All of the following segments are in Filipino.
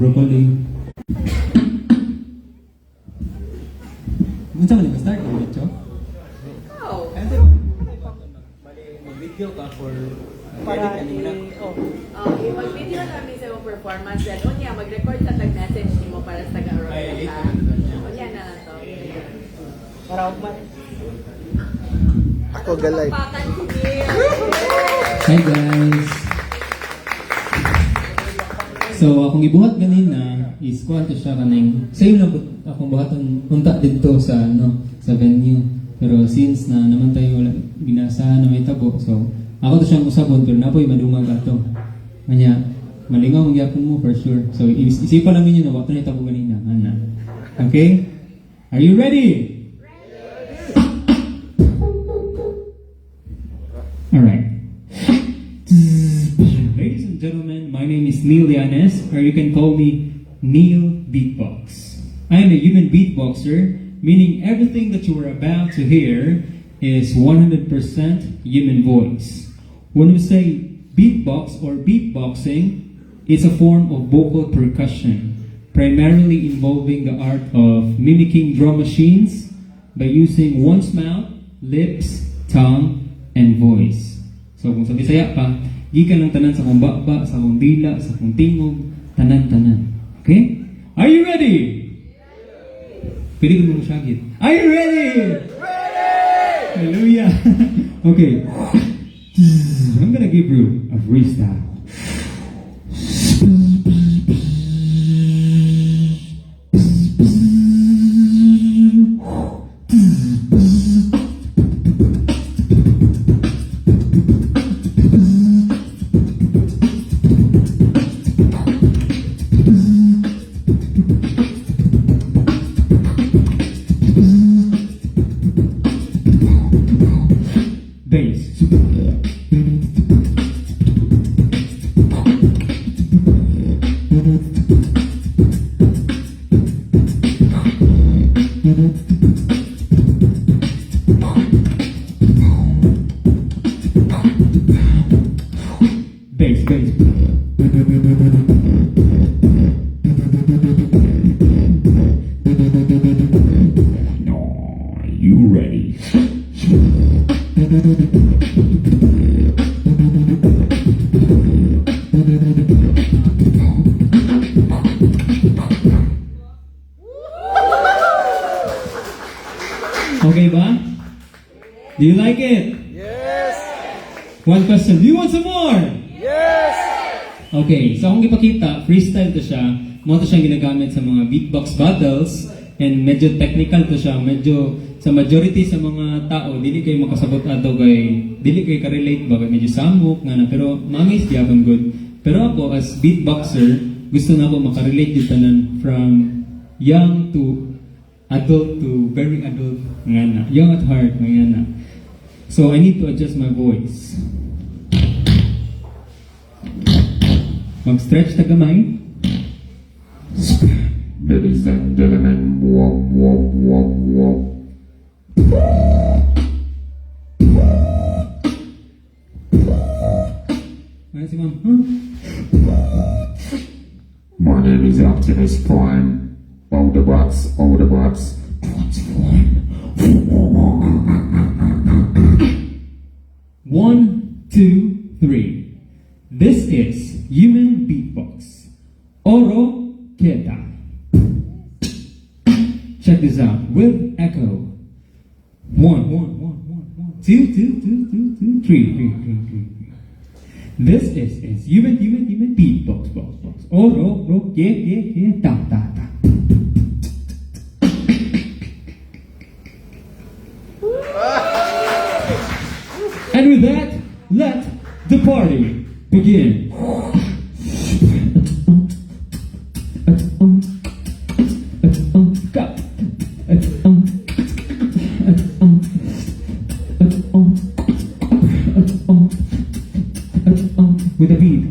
broccoli. Unsa man start mo dito? Oh. Mag-video ka for Para Mag-video namin sa yung performance then unya mag-record ka tag-message mo para sa taga-Aurora. Unya na lang to. para ugman. Ako galay. Pakan si Neil. Hi guys! So, akong ibuhat ganina is kuha to siya kaning same lang po akong buhaton punta dito sa sa venue. Pero since na naman tayo wala binasahan na may tabo, so ako to siyang usabon pero napoy madungag ato. Kanya malingaw ang gyapon mo for sure. So isipan lang ninyo na wato na tabo ganina, ana. Okay? Are you ready? All right. Ladies and gentlemen, my name is Neil Yanes, or you can call me Neil Beatbox. I am a human beatboxer, meaning everything that you are about to hear is 100% human voice. When we say beatbox or beatboxing, it's a form of vocal percussion, primarily involving the art of mimicking drum machines by using one's mouth, lips, tongue, and voice. So kung sa Bisaya pa, gikan ng tanan sa kong bakba, sa kong dila, sa kong tingog, tanan-tanan. Okay? Are you ready? Pwede ko mo masyagit. Are you ready? Ready! Hallelujah! Okay. I'm gonna give you a freestyle. Bass. Bass, bass. Are you ready? Okay ba? Do you like it? Yes! One question. Do you want some more? Yes! Okay, so akong ipakita, freestyle to siya. Mo to siyang ginagamit sa mga beatbox battles and medyo technical to siya. Medyo sa majority sa mga tao, dili kayo makasabot ato dili kayo ka-relate ba? Medyo samok nga na, pero mamis gyapon good. Pero ako as beatboxer, gusto na ako makarelate dito tanan from young to adult to very adult nga na. Young at heart nga na. So I need to adjust my voice. Mag-stretch ta gamay. Ladies and gentlemen, wop, wop, wop, wop. Ano si ma'am? Huh? My name is Optimus Prime. Autobots, transform. 1, 2, 3. This is human beatbox. Oro Keta. Check this out with echo. 1, 2, 2, 3, 3. This is human beatbox. Oro Keta. And with that, let the party begin. With a beat.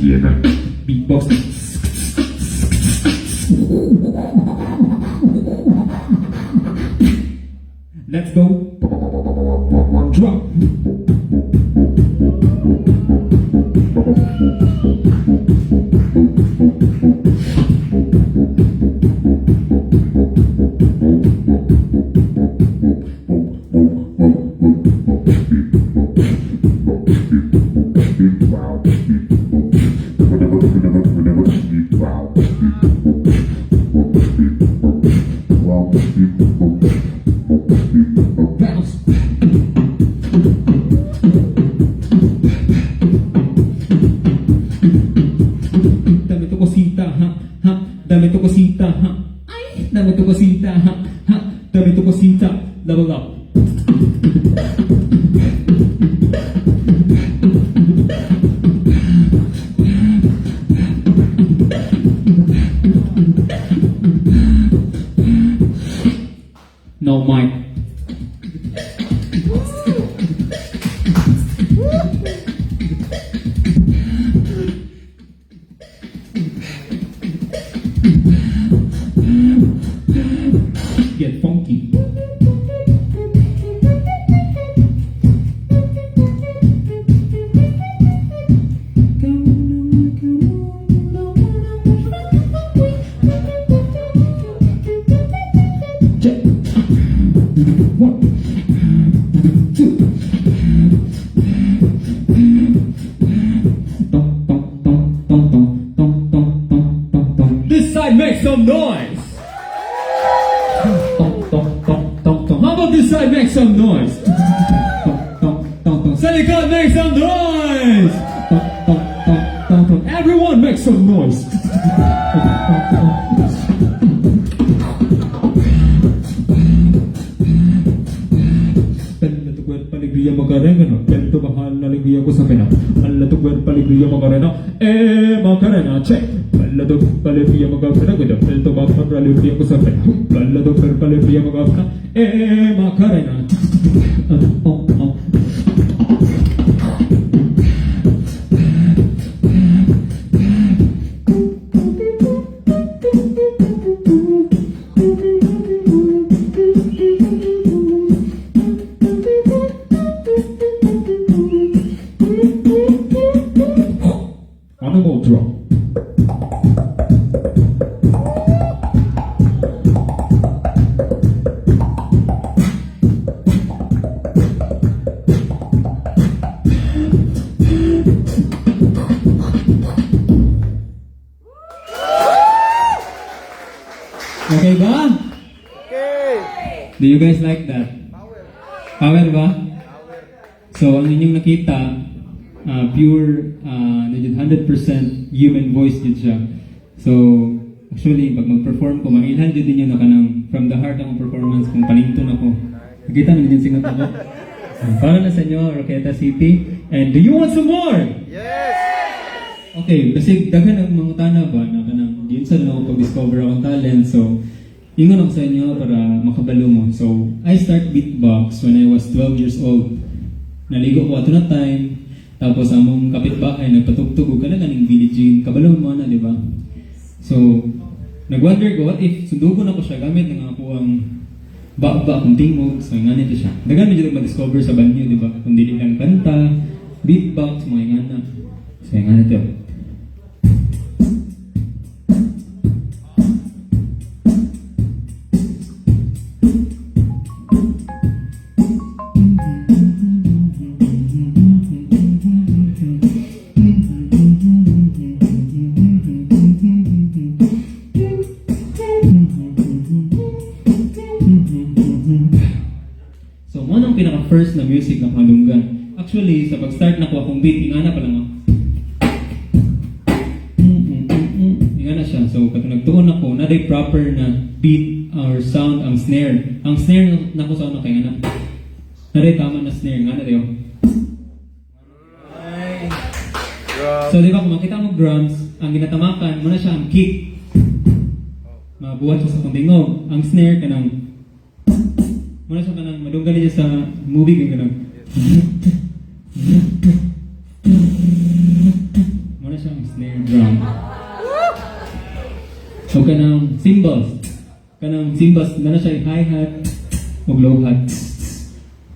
Beatbox. Let's go. Drop. Bounce. Dame tu cosita, ha, dame tu cosita, ha, ay, dame tu cosita, ha, dame tu cosita, double up. No mic. Get funky. Check. 1, 2. This side makes some noise. How about this side make some noise? Silicon make some noise. Everyone make some noise. Pella tu cuerpo alegría Macarena, pella tu mahal na alegría ko sa pena. Pella tu cuerpo alegría Macarena, Macarena check. Pella tu alegría Macarena, pella tu mahal alegría ko sa pena. Pella tu cuerpo alegría Macarena, Macarena. Ano mo drop? Okay ba? Do you guys like that? Power ba? So, ang inyong nakita, pure, 100% human voice din siya. So, actually, pag mag-perform ko, mailhan din yun na kanang from the heart ang performance kung panington ako. Nakita naman yung singat ako. Para na sa inyo, Roqueta City. And do you want some more? Yes! Okay, kasi daghan ang mga tana ba na kanang yun sa ako pag-discover akong talent. So, ingon ako sa inyo para makabalo mo. So, I start beatbox when I was 12 years old. Naligo ko ato na time. Tapos among kapitbahay nagpatugtog ka na kaning village kabalo mo na, di ba? So, nag-wonder ko, what if sundugon ako siya gamit ng ako ang ba kung tingog, so nga nito siya. Dagan medyo ma-discover sa banyo, di ba? Kung dili lang kanta, beatbox, mga ingana. So, nga nito. So, mo nang pinaka-first na music na kalunggan. Actually, sa pag-start na ko akong beat, ingana pa lang ako. Ingana siya. So, katong nagtuon ako, na-day proper na beat or sound ang snare. Ang snare na ko sa ano kay ngana. Na-day tama na snare, ngana tayo. So, di ba, kung makita mo drums, ang ginatamakan, muna siya ang kick. Mabuhat siya sa kundingog. Ang snare, kanang muna siya kanang madunggal niya sa movie kang kanang muna siya ang snare. O kanang cymbals na siya hi-hat o low-hat.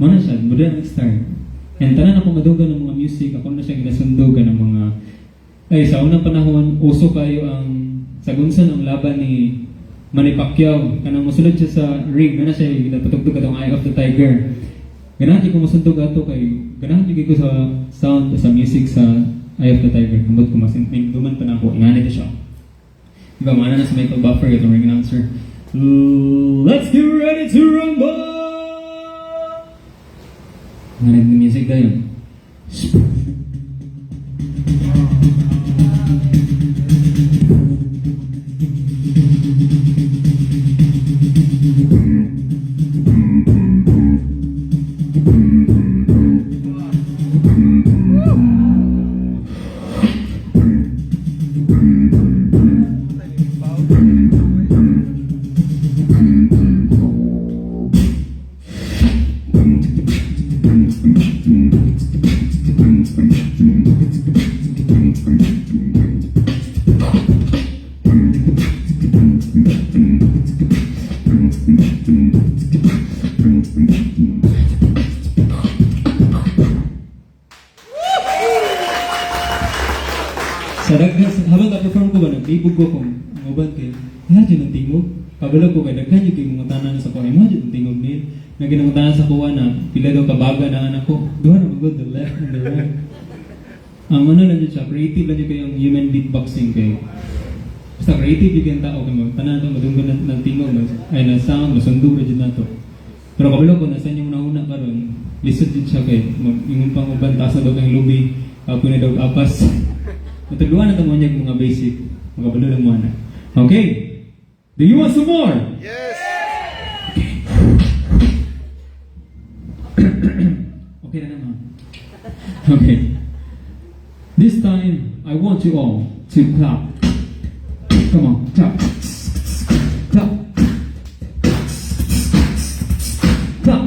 Mo na siya, modern start. And tanan ako madugan ng mga music, ako na siya ginasundugan ng mga sa unang panahon, uso kayo ang sagunsan ang laban ni Manny Pacquiao. Kanang musulod siya sa ring, na siya napatugtog atong Eye of the Tiger. Ganahan ko masundog ato kay ganahan ko sa sound sa music sa Eye of the Tiger. Kambot ko duman pa na ako, inganit siya. Diba, mana na sa Michael Buffer itong ring announcer. Let's get ready to rumble! Nganit ng music tayo. Habang ka-perform ko ba, nagbibog ko kung uban kayo, dyan ang tingog. Kabalo ko kay daghan yung mga tanan sa kuha, dyan ang tingog niya. Na ginamutanan sa kuha na, pila daw kabaga na anak ko, doon na mag-go, the left and the right. Ang ano lang dyan siya, creative lang dyan kayong human beatboxing kayo. Basta creative yung tao, kaya magtanan ito, madunggan ng tingog, ay na sound, masundo rin dyan na ito. Pero kabalo ko, nasa yung nauna ka ron, lisod din siya kayo, yung pang uban, taas na daw kayong lobby, na daw apas. Matuluan na ito mo niya mga basic. Magkabalo lang muna. Okay. Do you want some more? Yes! Okay na naman. Okay. This time, I want you all to clap. Come on, clap. Clap. Clap.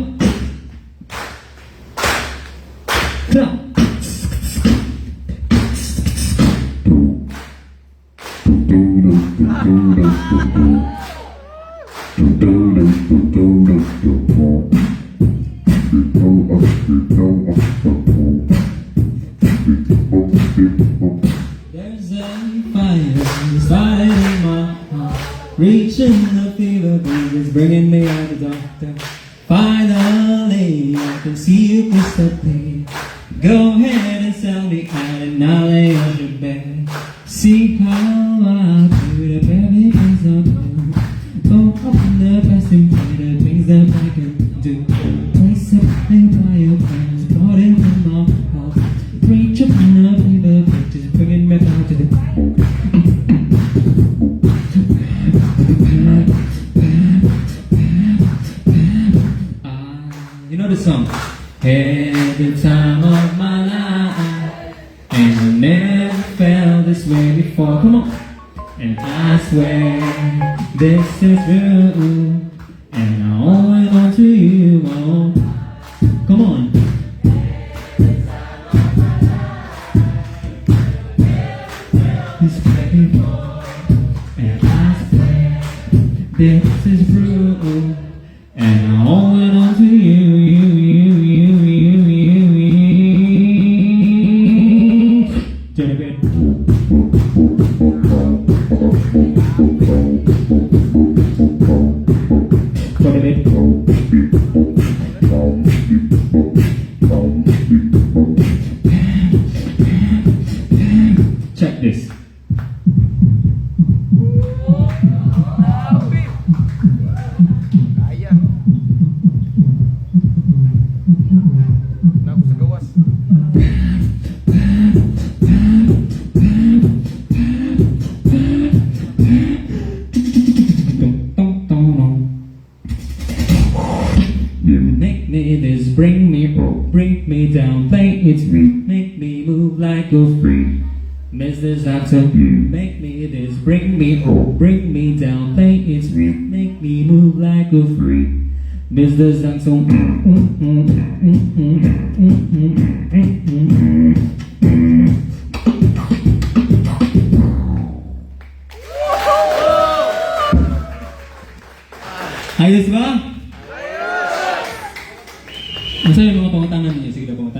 Clap. There's a fire inside in my heart, reaching the fever pitch, it's bringing me out the doctor. Finally, I can see you crystal clear. Go ahead and sell me out and I'll lay on your bed. See how I do the very things I do. Don't open the past and play the things that I can do. Place it and buy your plans, brought in from my heart. Reach up in the paper pictures, bringing me back to the you know the song? Every time of my life, and I never felt this way before. Come on. And I swear this is true, and I only want to you. Oh. Come on. This baby, and I swear this is true, and I only want to you. Jennifer. Check this. Kaya. Naku sa gawas. Make me this, bring me down, play it sweet, make me move like a freak. Mr. Saxon, make me this, bring me down, play it sweet, make me move like a freak. Mr. Saxon,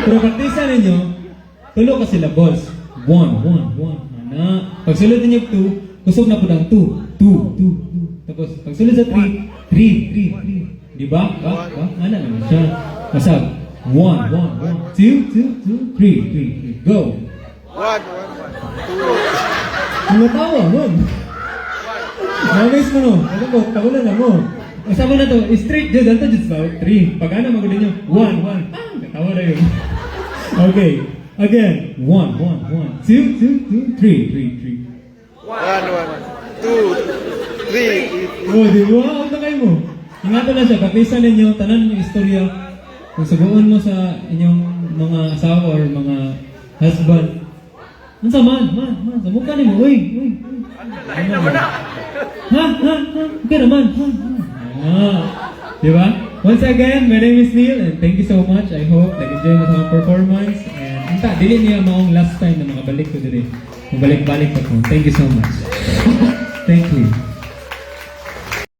Pero practice ninyo, tulo ka sila, boss. 1, 1, 1. Ana. Pag sulod ninyo 2, kusog na po ng 2. 2. Tapos, pag sulod sa 3, 3. Di ba? Ba? Ana naman siya. Masag. 1, 1, 2, 3. Go! Mga tawa, man. Namiss mo no. Ano mo, tawanan na mo. Masama na to, straight dyan, dito dyan sa 3. Pag ano, maganda nyo, 1. Natawa na yun. Okay, again. 1, 2, 3. 1, 2, 3. Oh, di ba? Ang takay mo. Ingatan na siya, kapisan ninyo, tanan yung istorya. Kung saguon mo sa inyong mga asawa or mga husband. Ano sa man? Sa mukha ni mo, uy. Ha? Okay naman. Di ba? Once again, my name is Neil and thank you so much. I hope nag-enjoy mo sa mga performance. And unta, dili niya maong last time na makabalik ko dili. Mabalik-balik ako. Thank you so much. Thank you.